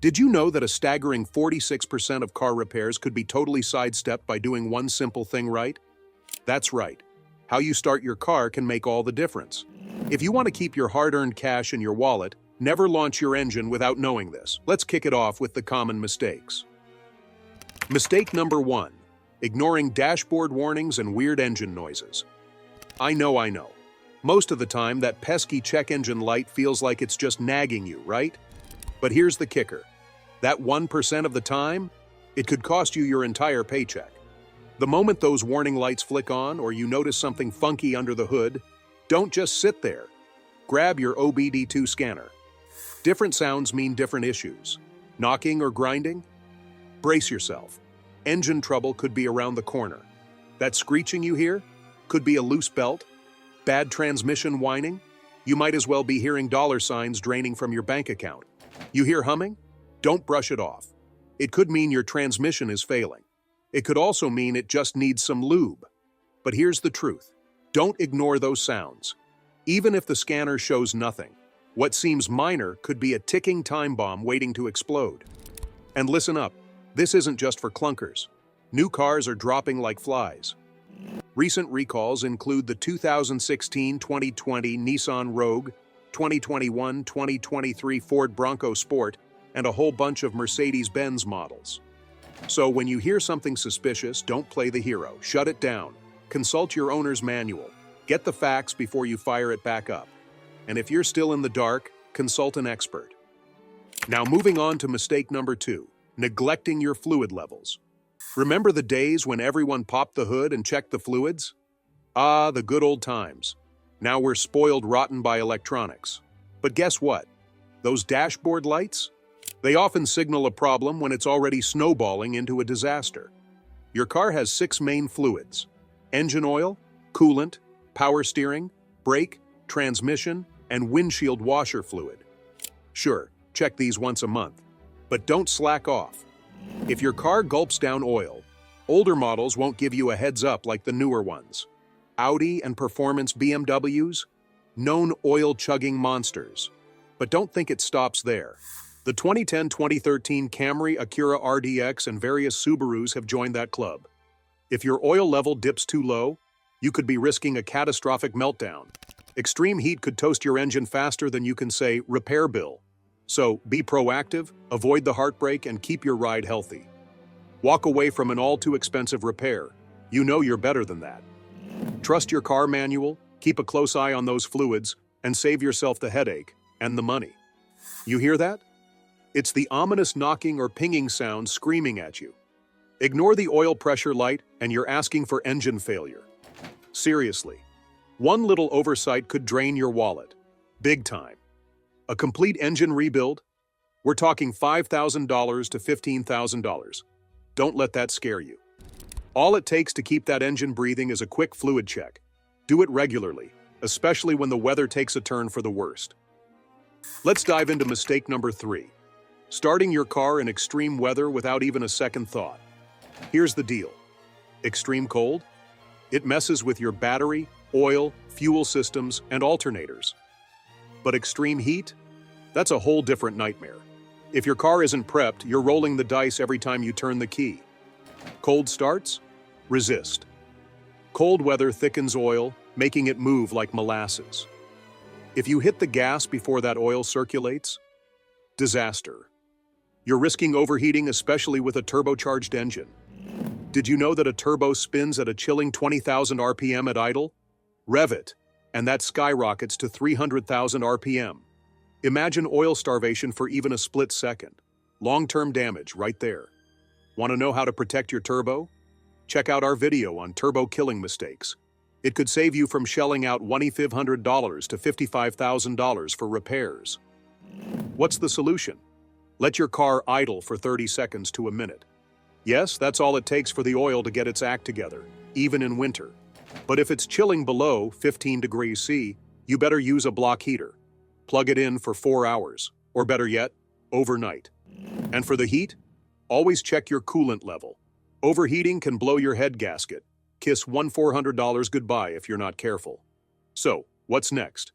Did you know that a staggering 46% of car repairs could be totally sidestepped by doing one simple thing right? That's right. How you start your car can make all the difference. If you want to keep your hard-earned cash in your wallet, never launch your engine without knowing this. Let's kick it off with the common mistakes. Mistake number 1. Ignoring dashboard warnings and weird engine noises. I know. Most of the time, that pesky check engine light feels like it's just nagging you, right? But here's the kicker. That 1% of the time, it could cost you your entire paycheck. The moment those warning lights flick on or you notice something funky under the hood, don't just sit there. Grab your OBD2 scanner. Different sounds mean different issues. Knocking or grinding? Brace yourself. Engine trouble could be around the corner. That screeching you hear? Could be a loose belt. Bad transmission whining? You might as well be hearing dollar signs draining from your bank account. You hear humming? Don't brush it off. It could mean your transmission is failing. It could also mean it just needs some lube. But here's the truth. Don't ignore those sounds. Even if the scanner shows nothing, what seems minor could be a ticking time bomb waiting to explode. And listen up, this isn't just for clunkers. New cars are dropping like flies. Recent recalls include the 2016-2020 Nissan Rogue, 2021-2023 Ford Bronco Sport, and a whole bunch of Mercedes-Benz models. So when you hear something suspicious, don't play the hero. Shut it down. Consult your owner's manual. Get the facts before you fire it back up. And if you're still in the dark, consult an expert. Now moving on to mistake number 2, neglecting your fluid levels. Remember the days when everyone popped the hood and checked the fluids? Ah, the good old times. Now we're spoiled rotten by electronics. But guess what? Those dashboard lights? They often signal a problem when it's already snowballing into a disaster. Your car has 6 main fluids: engine oil, coolant, power steering, brake, transmission, and windshield washer fluid. Sure, check these once a month, but don't slack off. If your car gulps down oil, older models won't give you a heads up like the newer ones. Audi and performance BMWs? Known oil-chugging monsters. But don't think it stops there. The 2010-2013 Camry, Acura RDX, and various Subarus have joined that club. If your oil level dips too low, you could be risking a catastrophic meltdown. Extreme heat could toast your engine faster than you can say, repair bill. So be proactive, avoid the heartbreak, and keep your ride healthy. Walk away from an all-too-expensive repair. You know you're better than that. Trust your car manual, keep a close eye on those fluids, and save yourself the headache and the money. You hear that? It's the ominous knocking or pinging sound screaming at you. Ignore the oil pressure light and you're asking for engine failure. Seriously, one little oversight could drain your wallet. Big time. A complete engine rebuild? We're talking $5,000 to $15,000. Don't let that scare you. All it takes to keep that engine breathing is a quick fluid check. Do it regularly, especially when the weather takes a turn for the worst. Let's dive into mistake number 3. Starting your car in extreme weather without even a second thought. Here's the deal. Extreme cold? It messes with your battery, oil, fuel systems, and alternators. But extreme heat? That's a whole different nightmare. If your car isn't prepped, you're rolling the dice every time you turn the key. Cold starts? Resist. Cold weather thickens oil, making it move like molasses. If you hit the gas before that oil circulates, disaster. You're risking overheating, especially with a turbocharged engine. Did you know that a turbo spins at a chilling 20,000 RPM at idle? Rev it, and that skyrockets to 300,000 RPM. Imagine oil starvation for even a split second. Long-term damage right there. Want to know how to protect your turbo? Check out our video on turbo killing mistakes. It could save you from shelling out $2,500 to $55,000 for repairs. What's the solution? Let your car idle for 30 seconds to a minute. Yes, that's all it takes for the oil to get its act together, even in winter. But if it's chilling below 15 degrees C, you better use a block heater. Plug it in for 4 hours, or better yet, overnight. And for the heat, always check your coolant level. Overheating can blow your head gasket. Kiss $400 goodbye if you're not careful. So, what's next?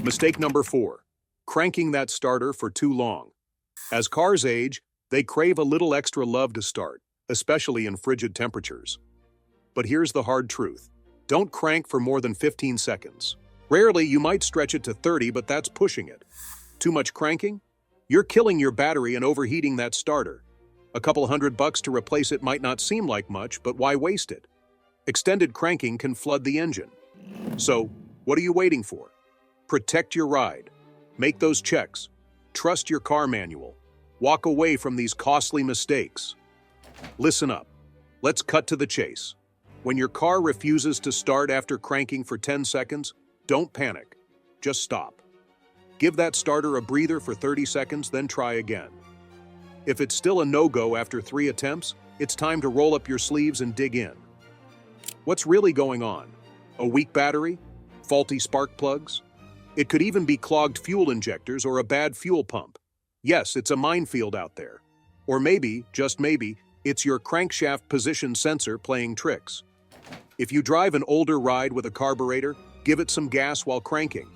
Mistake number 4. Cranking that starter for too long. As cars age, they crave a little extra love to start, especially in frigid temperatures. But here's the hard truth. Don't crank for more than 15 seconds. Rarely, you might stretch it to 30, but that's pushing it. Too much cranking? You're killing your battery and overheating that starter. A couple $100 to replace it might not seem like much, but why waste it? Extended cranking can flood the engine. So, what are you waiting for? Protect your ride. Make those checks. Trust your car manual. Walk away from these costly mistakes. Listen up. Let's cut to the chase. When your car refuses to start after cranking for 10 seconds, don't panic. Just stop. Give that starter a breather for 30 seconds, then try again. If it's still a no-go after 3 attempts, it's time to roll up your sleeves and dig in. What's really going on? A weak battery? Faulty spark plugs? It could even be clogged fuel injectors or a bad fuel pump. Yes, it's a minefield out there. Or maybe, just maybe, it's your crankshaft position sensor playing tricks. If you drive an older ride with a carburetor, give it some gas while cranking.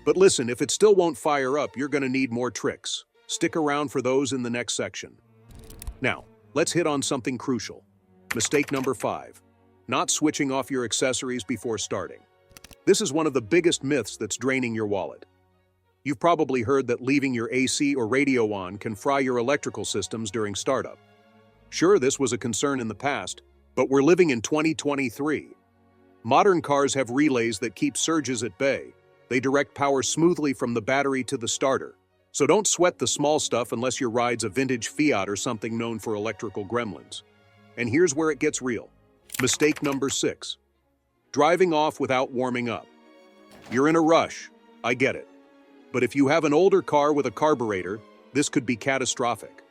But listen, if it still won't fire up, you're going to need more tricks. Stick around for those in the next section. Now, let's hit on something crucial. Mistake number 5. Not switching off your accessories before starting. This is one of the biggest myths that's draining your wallet. You've probably heard that leaving your AC or radio on can fry your electrical systems during startup. Sure, this was a concern in the past, but we're living in 2023. Modern cars have relays that keep surges at bay. They direct power smoothly from the battery to the starter. So don't sweat the small stuff unless your ride's a vintage Fiat or something known for electrical gremlins. And here's where it gets real. Mistake number 6. Driving off without warming up. You're in a rush, I get it. But if you have an older car with a carburetor, this could be catastrophic.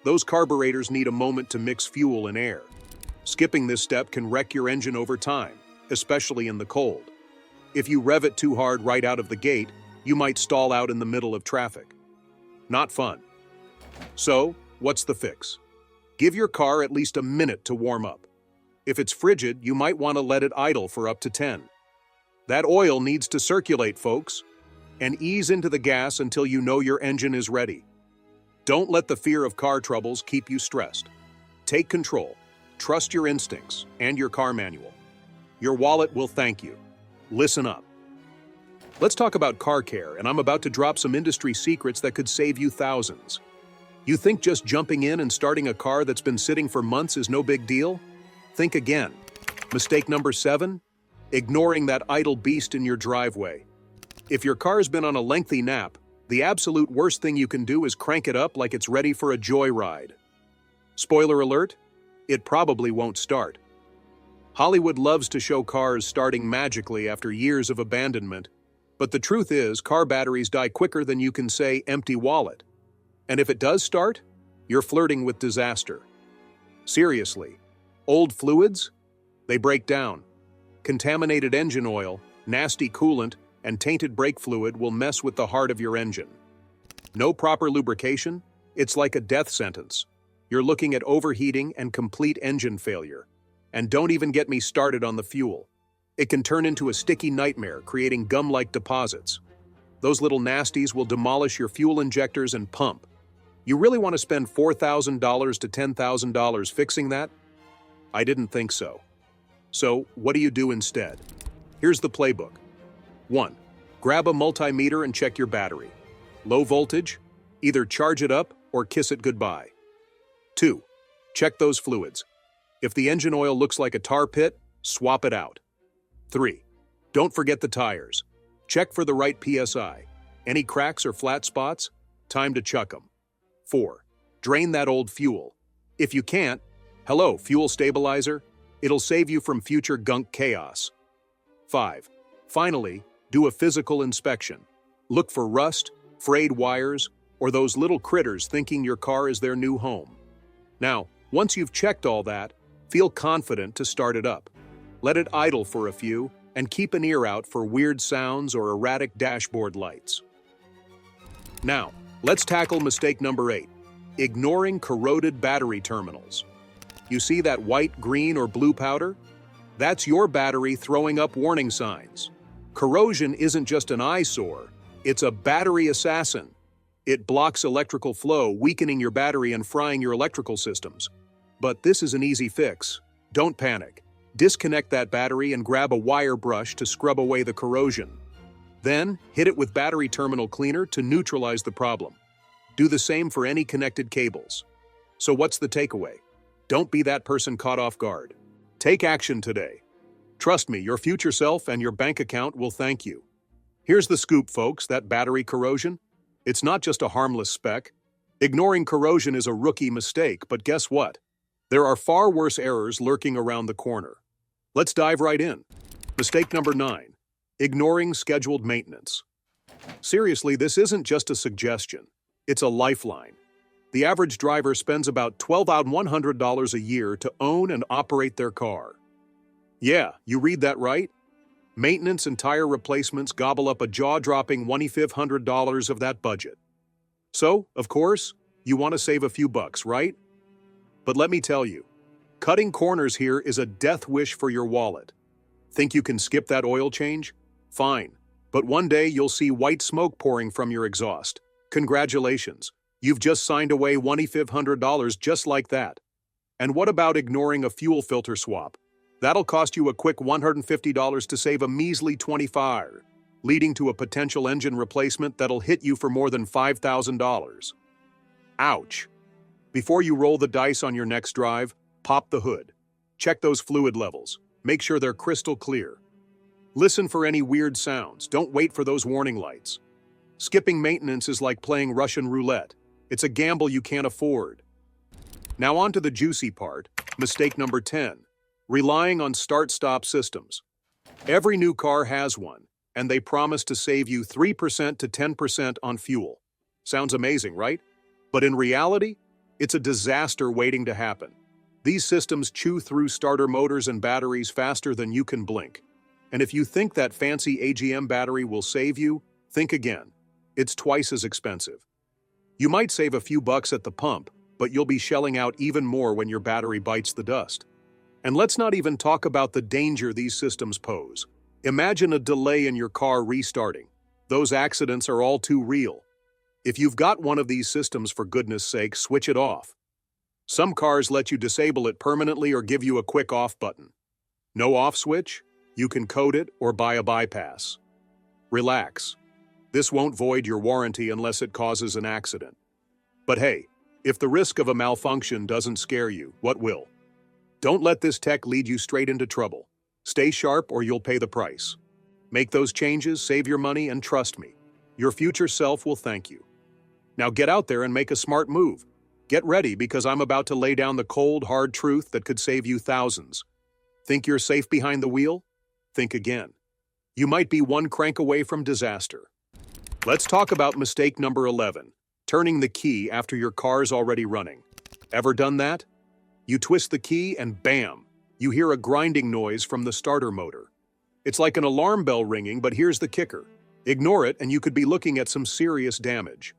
Those carburetors need a moment to mix fuel and air. Skipping this step can wreck your engine over time, especially in the cold. If you rev it too hard right out of the gate, you might stall out in the middle of traffic. Not fun. So, what's the fix? Give your car at least a minute to warm up. If it's frigid, you might want to let it idle for up to 10. That oil needs to circulate, folks, and ease into the gas until you know your engine is ready. Don't let the fear of car troubles keep you stressed. Take control, trust your instincts, and your car manual. Your wallet will thank you. Listen up. Let's talk about car care, and I'm about to drop some industry secrets that could save you thousands. You think just jumping in and starting a car that's been sitting for months is no big deal? Think again. Mistake number 7, ignoring that idle beast in your driveway. If your car's been on a lengthy nap, the absolute worst thing you can do is crank it up like it's ready for a joyride. Spoiler alert, it probably won't start. Hollywood loves to show cars starting magically after years of abandonment, but the truth is car batteries die quicker than you can say empty wallet. And if it does start, you're flirting with disaster. Seriously. Old fluids? They break down. Contaminated engine oil, nasty coolant, and tainted brake fluid will mess with the heart of your engine. No proper lubrication? It's like a death sentence. You're looking at overheating and complete engine failure. And don't even get me started on the fuel. It can turn into a sticky nightmare, creating gum-like deposits. Those little nasties will demolish your fuel injectors and pump. You really want to spend $4,000 to $10,000 fixing that? I didn't think so. So, what do you do instead? Here's the playbook. 1. Grab a multimeter and check your battery. Low voltage? Either charge it up or kiss it goodbye. 2. Check those fluids. If the engine oil looks like a tar pit, swap it out. 3. Don't forget the tires. Check for the right PSI. Any cracks or flat spots? Time to chuck them. 4. Drain that old fuel. If you can't, hello, fuel stabilizer. It'll save you from future gunk chaos. 5. Finally, do a physical inspection. Look for rust, frayed wires, or those little critters thinking your car is their new home. Now, once you've checked all that, feel confident to start it up. Let it idle for a few, and keep an ear out for weird sounds or erratic dashboard lights. Now, let's tackle mistake number 8, ignoring corroded battery terminals. You see that white, green, or blue powder? That's your battery throwing up warning signs. Corrosion isn't just an eyesore, it's a battery assassin. It blocks electrical flow, weakening your battery and frying your electrical systems. But this is an easy fix. Don't panic. Disconnect that battery and grab a wire brush to scrub away the corrosion. Then, hit it with battery terminal cleaner to neutralize the problem. Do the same for any connected cables. So what's the takeaway? Don't be that person caught off guard. Take action today. Trust me, your future self and your bank account will thank you. Here's the scoop, folks, that battery corrosion? It's not just a harmless speck. Ignoring corrosion is a rookie mistake, but guess what? There are far worse errors lurking around the corner. Let's dive right in. Mistake number 9. Ignoring scheduled maintenance. Seriously, this isn't just a suggestion. It's a lifeline. The average driver spends about $1,200 a year to own and operate their car. Yeah, you read that right? Maintenance and tire replacements gobble up a jaw-dropping $2,500 of that budget. So, of course, you want to save a few bucks, right? But let me tell you, cutting corners here is a death wish for your wallet. Think you can skip that oil change? Fine. But one day you'll see white smoke pouring from your exhaust. Congratulations. You've just signed away $2,500 just like that. And what about ignoring a fuel filter swap? That'll cost you a quick $150 to save a measly $25, leading to a potential engine replacement that'll hit you for more than $5,000. Ouch. Before you roll the dice on your next drive, pop the hood. Check those fluid levels. Make sure they're crystal clear. Listen for any weird sounds. Don't wait for those warning lights. Skipping maintenance is like playing Russian roulette. It's a gamble you can't afford. Now on to the juicy part, mistake number 10. Relying on start-stop systems. Every new car has one, and they promise to save you 3% to 10% on fuel. Sounds amazing, right? But in reality, it's a disaster waiting to happen. These systems chew through starter motors and batteries faster than you can blink. And if you think that fancy AGM battery will save you, think again. It's twice as expensive. You might save a few bucks at the pump, but you'll be shelling out even more when your battery bites the dust. And let's not even talk about the danger these systems pose. Imagine a delay in your car restarting. Those accidents are all too real. If you've got one of these systems, for goodness sake, switch it off. Some cars let you disable it permanently or give you a quick off button. No off switch? You can code it or buy a bypass. Relax. This won't void your warranty unless it causes an accident. But hey, if the risk of a malfunction doesn't scare you, what will? Don't let this tech lead you straight into trouble. Stay sharp or you'll pay the price. Make those changes, save your money, and trust me, your future self will thank you. Now get out there and make a smart move. Get ready because I'm about to lay down the cold, hard truth that could save you thousands. Think you're safe behind the wheel? Think again. You might be one crank away from disaster. Let's talk about mistake number 11, turning the key after your car's already running. Ever done that? You twist the key and bam, you hear a grinding noise from the starter motor. It's like an alarm bell ringing, but here's the kicker. Ignore it and you could be looking at some serious damage.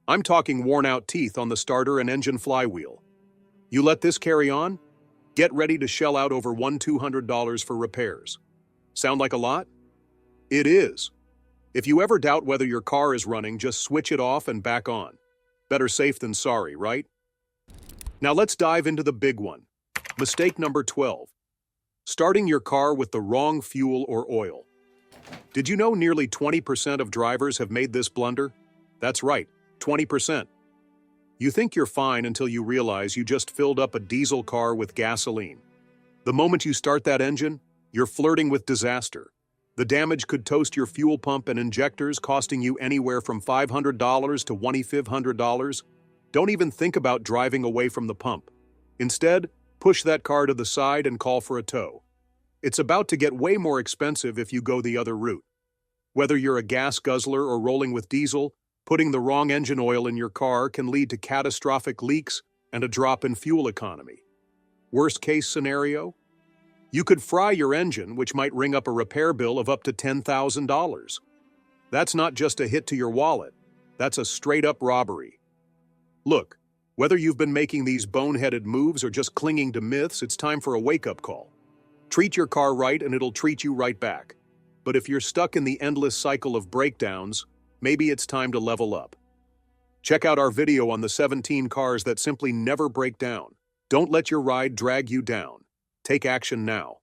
I'm talking worn-out teeth on the starter and engine flywheel. You let this carry on? Get ready to shell out over $1,200 for repairs. Sound like a lot? It is. If you ever doubt whether your car is running, just switch it off and back on. Better safe than sorry, right? Now let's dive into the big one. Mistake number 12. Starting your car with the wrong fuel or oil. Did you know nearly 20% of drivers have made this blunder? That's right, 20%. You think you're fine until you realize you just filled up a diesel car with gasoline. The moment you start that engine, you're flirting with disaster. The damage could toast your fuel pump and injectors, costing you anywhere from $500 to $2,500. Don't even think about driving away from the pump. Instead, push that car to the side and call for a tow. It's about to get way more expensive if you go the other route. Whether you're a gas guzzler or rolling with diesel, putting the wrong engine oil in your car can lead to catastrophic leaks and a drop in fuel economy. Worst case scenario? You could fry your engine, which might ring up a repair bill of up to $10,000. That's not just a hit to your wallet, that's a straight-up robbery. Look, whether you've been making these boneheaded moves or just clinging to myths, it's time for a wake-up call. Treat your car right and it'll treat you right back. But if you're stuck in the endless cycle of breakdowns, maybe it's time to level up. Check out our video on the 17 cars that simply never break down. Don't let your ride drag you down. Take action now.